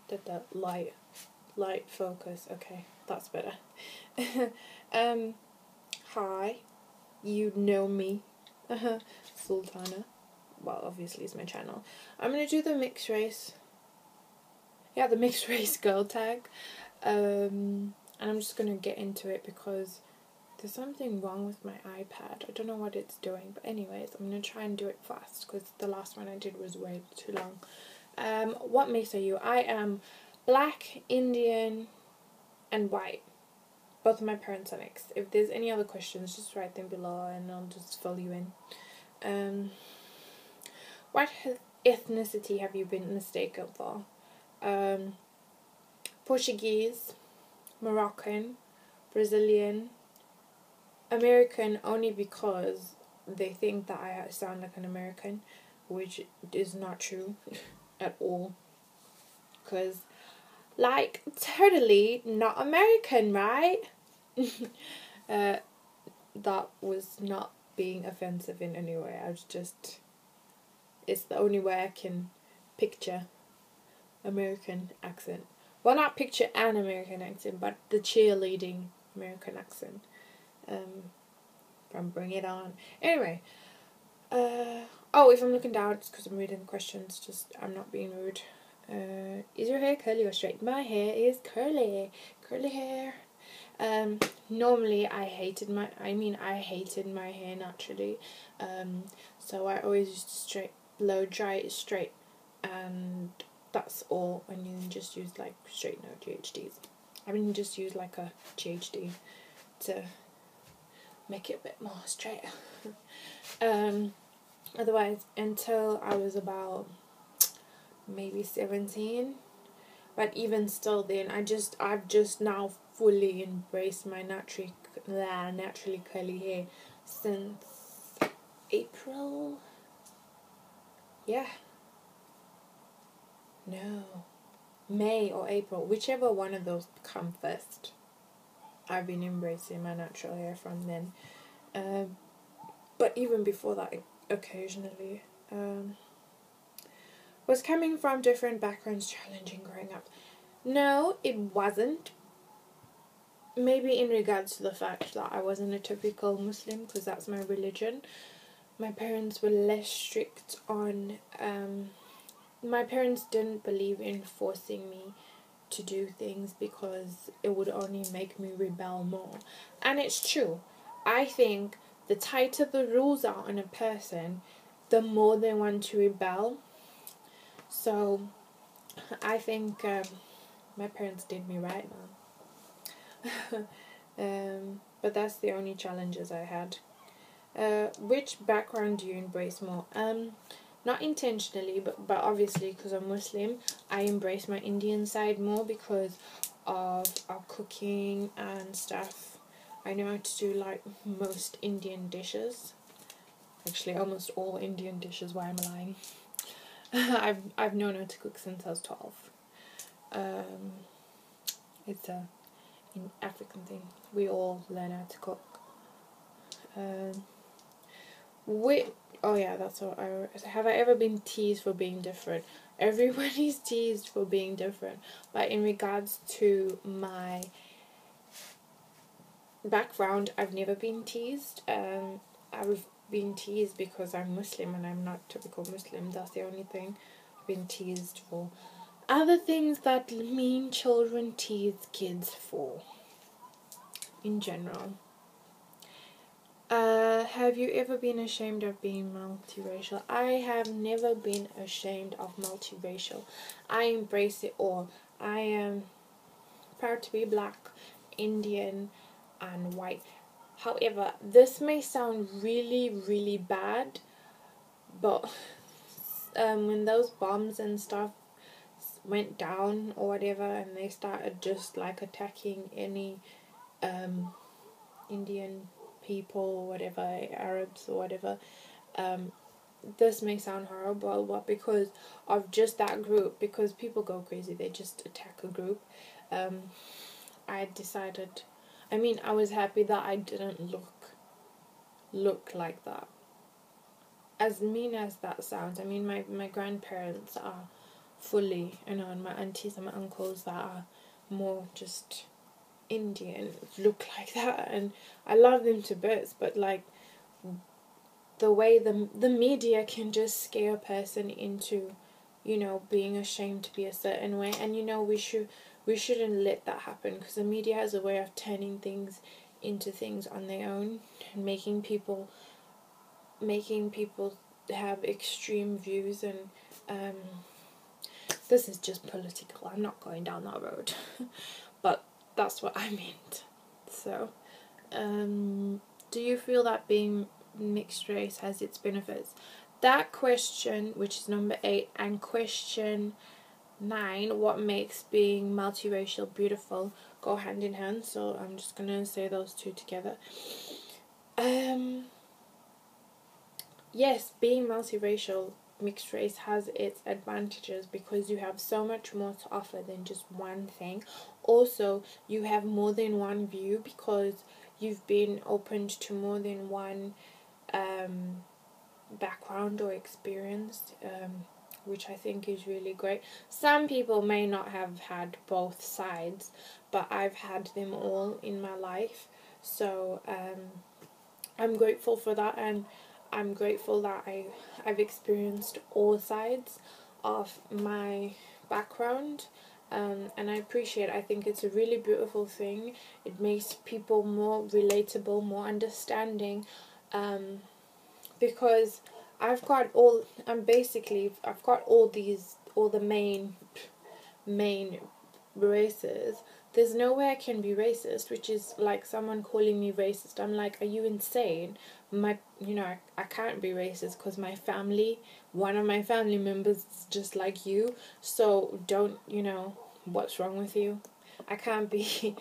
Did the light focus. Okay, that's better. Hi, you know me. Sultana. Well, obviously it's my channel. I'm gonna do the mixed race. Yeah, the mixed race girl tag. And I'm just gonna get into it because there's something wrong with my iPad. I don't know what it's doing, but anyways, I'm gonna try and do it fast because the last one I did was way too long. What mix are you? I am black, Indian, and white. Both of my parents are mixed. If there's any other questions, just write them below and I'll just fill you in. What ethnicity have you been mistaken for? Portuguese, Moroccan, Brazilian, American, only because they think that I sound like an American, which is not true at all. Because, like, totally not American, right? That was not being offensive in any way. I was just... It's the only way I can picture American accent. Well, not picture an American accent, but the cheerleading American accent. From Bring It On. Anyway. If I'm looking down, it's because I'm reading the questions. Just, I'm not being rude. Is your hair curly or straight? My hair is curly. Curly hair. Normally I hated my hair naturally. So I always used to blow dry it straight, and that's all. And you just use like straight, no GHDs. I mean, just use like a GHD to make it a bit more straight. Otherwise, until I was about maybe 17, but even still then, I've just now fully embraced my naturally curly hair since April. Yeah. No. May or April, whichever one of those come first. I've been embracing my natural hair from then. But even before that, occasionally. Was coming from different backgrounds challenging growing up? No, it wasn't. Maybe in regards to the fact that I wasn't a typical Muslim, because that's my religion. My parents were less strict on... my parents didn't believe in forcing me to do things because it would only make me rebel more. And it's true. I think the tighter the rules are on a person, the more they want to rebel. So I think my parents did me right, man. But that's the only challenges I had. Which background do you embrace more? Not intentionally, but obviously because I'm Muslim, I embrace my Indian side more because of our cooking and stuff. I know how to do like most Indian dishes. Actually, almost all Indian dishes. Why am I lying? I've known how to cook since I was 12. It's an African thing. We all learn how to cook. That's what have I ever been teased for being different? Everybody's teased for being different. But in regards to my background, I've never been teased. I've been teased because I'm Muslim and I'm not typical Muslim. That's the only thing I've been teased for. Other things that mean children tease kids for, in general. Have you ever been ashamed of being multiracial? I have never been ashamed of multiracial. I embrace it all. I am proud to be black, Indian, and white. However, this may sound really, really bad, but when those bombs and stuff went down or whatever, and they started just like attacking any Indian people or whatever, Arabs or whatever, this may sound horrible, but because of just that group, because people go crazy, they just attack a group, I decided, I was happy that I didn't look like that. As mean as that sounds, my grandparents are fully, and my aunties and my uncles that are more just Indian look like that, and I love them to bits, but like the way the media can just scare a person into, you know, being ashamed to be a certain way, and you know we shouldn't let that happen, because the media has a way of turning things into things on their own and making people have extreme views, and this is just political. I'm not going down that road, but that's what I meant. So, do you feel that being mixed race has its benefits? That question, which is number 8, and question 9, what makes being multiracial beautiful, go hand in hand. So I'm just gonna say those two together. Yes, being multiracial, mixed race, has its advantages because you have so much more to offer than just one thing. Also, you have more than one view because you've been opened to more than one background or experience, which I think is really great. Some people may not have had both sides, but I've had them all in my life. So I'm grateful for that, and I'm grateful that I've experienced all sides of my background, and I appreciate it. I think it's a really beautiful thing. It makes people more relatable, more understanding, because I've got all the main races. There's no way I can be racist, which is like someone calling me racist. I'm like, are you insane? I can't be racist because one of my family members is just like you. So don't, what's wrong with you? I can't be,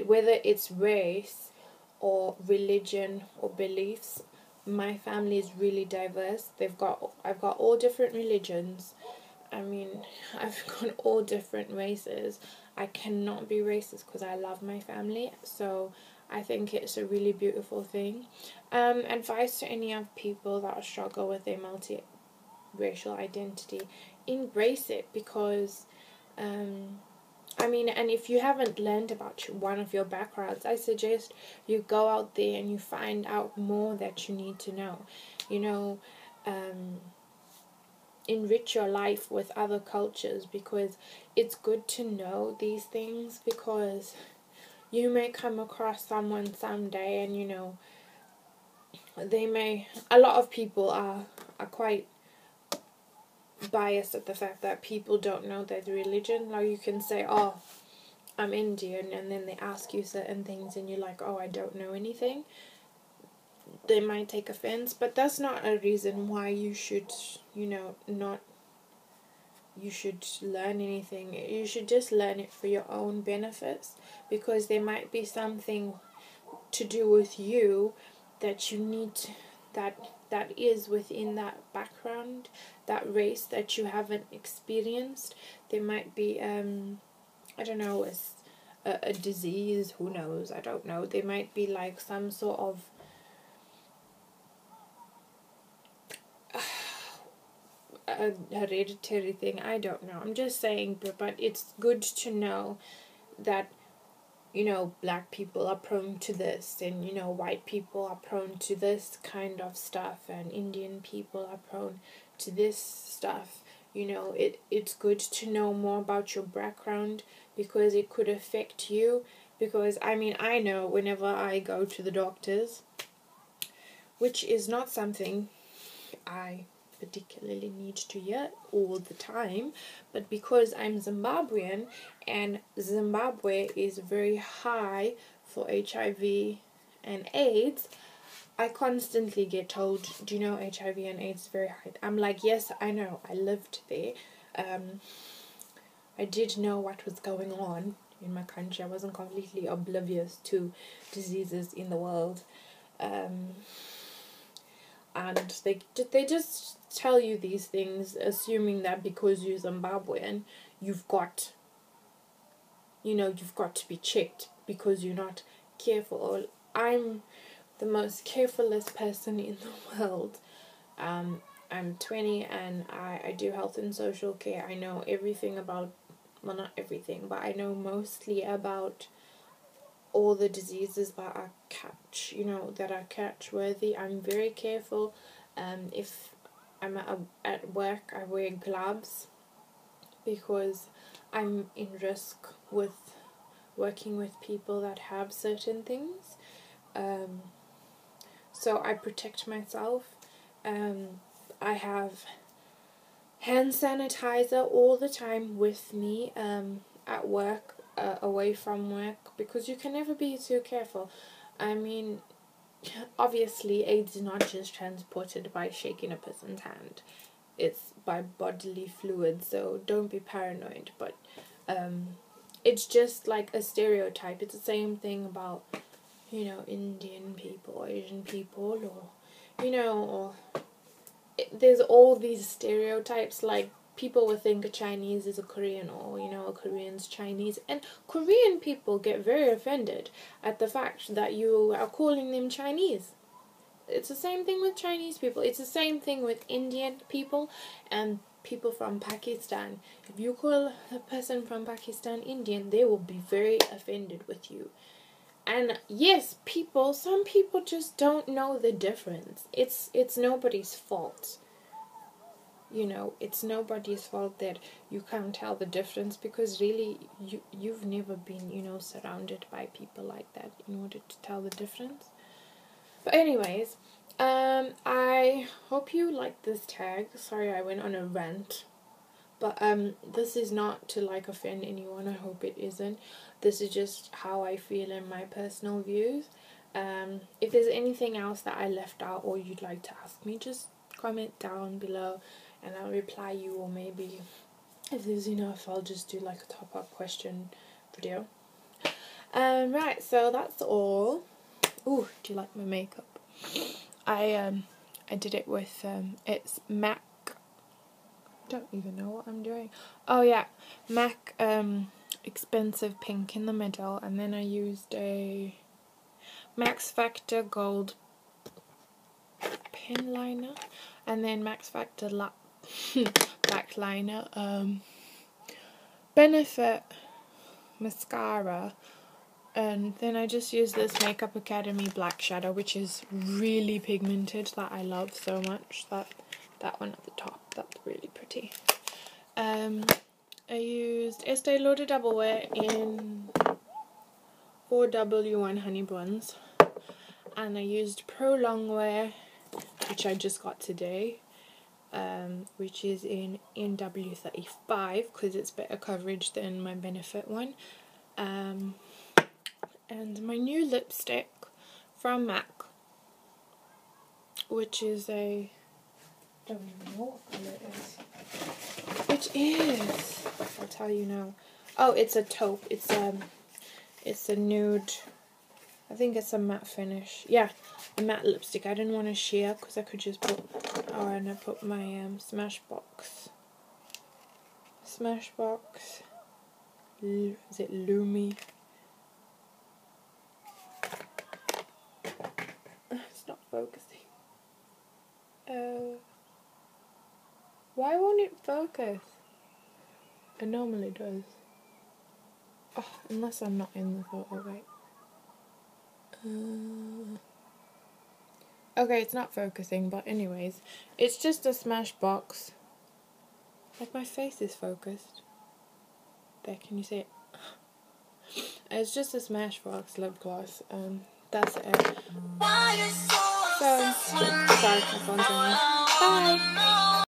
whether it's race or religion or beliefs. My family is really diverse. I've got all different religions. I mean, I've got all different races. I cannot be racist because I love my family. So I think it's a really beautiful thing. Advice to any of people that struggle with their multiracial identity: embrace it, because and if you haven't learned about one of your backgrounds, I suggest you go out there and you find out more that you need to know. Enrich your life with other cultures, because it's good to know these things, because you may come across someone someday and a lot of people are quite biased at the fact that people don't know their religion. Like, you can say, oh, I'm Indian, and then they ask you certain things and you're like, oh, I don't know anything. They might take offense, but that's not a reason why you should, you should learn anything. You should just learn it for your own benefits, because there might be something to do with you that you need to, that is within that background, that race that you haven't experienced. There might be I don't know, a disease, who knows, I don't know. There might be like some sort of a hereditary thing, I don't know. I'm just saying, but it's good to know that black people are prone to this, and white people are prone to this kind of stuff, and Indian people are prone to this stuff. It's good to know more about your background, because it could affect you. Because I know whenever I go to the doctors, which is not something I particularly need to hear all the time, but because I'm Zimbabwean, and Zimbabwe is very high for HIV and AIDS, I constantly get told, do you know HIV and AIDS is very high? I'm like, yes, I know, I lived there. I did know what was going on in my country. I wasn't completely oblivious to diseases in the world. And they just tell you these things, assuming that because you're Zimbabwean, you've got to be checked because you're not careful. I'm the most carefulest person in the world. I'm 20 and I do health and social care. I know everything about, well, not everything, but I know mostly about all the diseases that are that are catch worthy. I'm very careful. If I'm at work, I wear gloves because I'm in risk with working with people that have certain things. So I protect myself. I have hand sanitizer all the time with me at work, away from work, because you can never be too careful. I mean, obviously AIDS is not just transported by shaking a person's hand. It's by bodily fluids, so don't be paranoid. But it's just like a stereotype. It's the same thing about, Indian people, Asian people, or there's all these stereotypes, like people would think a Chinese is a Korean, or a Korean's Chinese, and Korean people get very offended at the fact that you are calling them Chinese. It's the same thing with Chinese people. It's the same thing with Indian people and people from Pakistan. If you call a person from Pakistan Indian, they will be very offended with you. And yes, some people just don't know the difference. It's nobody's fault. It's nobody's fault that you can't tell the difference, because really you've never been, surrounded by people like that in order to tell the difference. But anyways, I hope you like this tag. Sorry I went on a rant. But this is not to offend anyone. I hope it isn't. This is just how I feel in my personal views. If there's anything else that I left out or you'd like to ask me, just comment down below and I'll reply you, or maybe if there's enough I'll just do a top-up question video. Right, so that's all. Ooh, do you like my makeup? I did it with it's MAC. Don't even know what I'm doing. Oh yeah, MAC expensive pink in the middle, and then I used a Max Factor gold pen liner, and then Max Factor black liner, Benefit mascara, and then I just used this Makeup Academy black shadow, which is really pigmented, that I love so much. That one at the top, that's really pretty. I used Estee Lauder Double Wear in 4W1 Honey Buns, and I used Pro Longwear, which I just got today, which is in NW35 because it's better coverage than my Benefit one. And my new lipstick from MAC, which is I don't even know what colour it is. Which is, I'll tell you now. Oh, it's a taupe. It's a nude. I think it's a matte finish. Yeah, a matte lipstick. I didn't want to share because I could just put. Oh, and I put my Smashbox. Is it Lumi? It's not focusing. Why won't it focus? It normally does. Oh, unless I'm not in the photo, right? Okay, it's not focusing, but anyways, it's just a Smashbox. Like, my face is focused. There, can you see it? It's just a Smashbox lip gloss. That's it. So, sorry, my phone's ringing. Bye!